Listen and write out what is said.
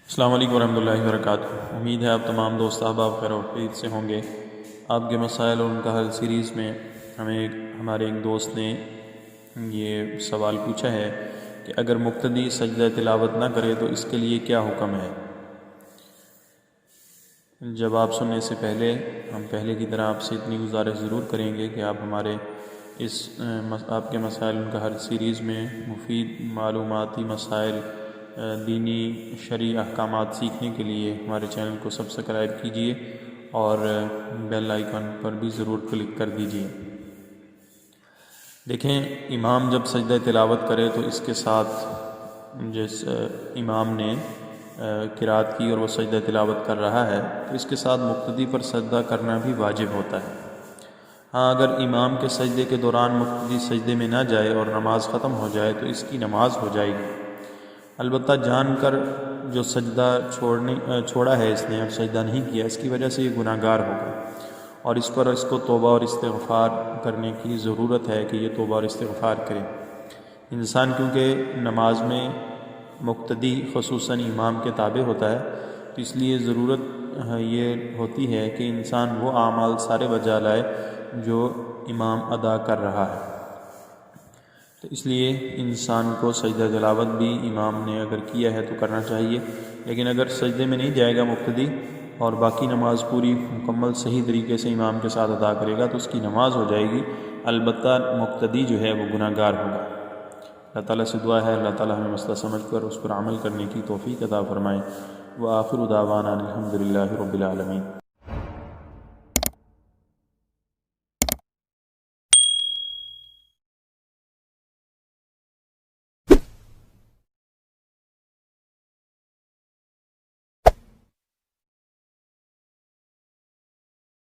السلام علیکم ورحمۃ اللہ وبرکاتہ۔ امید ہے آپ تمام دوست احباب خیر و عافیت سے ہوں گے۔ آپ کے مسائل اور ان کا حل سیریز میں ہمارے ایک دوست نے یہ سوال پوچھا ہے کہ اگر مقتدی سجدہ تلاوت نہ کرے تو اس کے لیے کیا حکم ہے۔ جواب سننے سے پہلے ہم پہلے کی طرح آپ سے اتنی گزارش ضرور کریں گے کہ آپ ہمارے آپ کے مسائل ان کا حل سیریز میں مفید معلوماتی مسائل دینی شرعی احکامات سیکھنے کے لیے ہمارے چینل کو سبسکرائب کیجیے اور بیل آئیکن پر بھی ضرور کلک کر دیجیے۔ دیکھیں، امام جب سجدہ تلاوت کرے تو اس کے ساتھ جس امام نے قرات کی اور وہ سجدہ تلاوت کر رہا ہے تو اس کے ساتھ مقتدی پر سجدہ کرنا بھی واجب ہوتا ہے۔ ہاں، اگر امام کے سجدے کے دوران مقتدی سجدے میں نہ جائے اور نماز ختم ہو جائے تو اس کی نماز ہو جائے گی، البتہ جان کر جو سجدہ چھوڑا ہے اس نے اور سجدہ نہیں کیا، اس کی وجہ سے یہ گناہ گار ہوگا اور اس کو توبہ اور استغفار کرنے کی ضرورت ہے کہ یہ توبہ اور استغفار کرے۔ انسان کیونکہ نماز میں مقتدی خصوصاً امام کے تابع ہوتا ہے تو اس لیے ضرورت یہ ہوتی ہے کہ انسان وہ اعمال سارے بجا لائے جو امام ادا کر رہا ہے۔ تو اس لیے انسان کو سجدہ تلاوت بھی امام نے اگر کیا ہے تو کرنا چاہیے، لیکن اگر سجدے میں نہیں جائے گا مقتدی اور باقی نماز پوری مکمل صحیح طریقے سے امام کے ساتھ ادا کرے گا تو اس کی نماز ہو جائے گی، البتہ مقتدی جو ہے وہ گناہ گار ہوگا۔ اللہ تعالیٰ سے دعا ہے اللہ تعالیٰ ہمیں مسئلہ سمجھ کر اس پر عمل کرنے کی توفیق عطا فرمائے۔ وآخر دعوانا الحمدللہ رب العالمین۔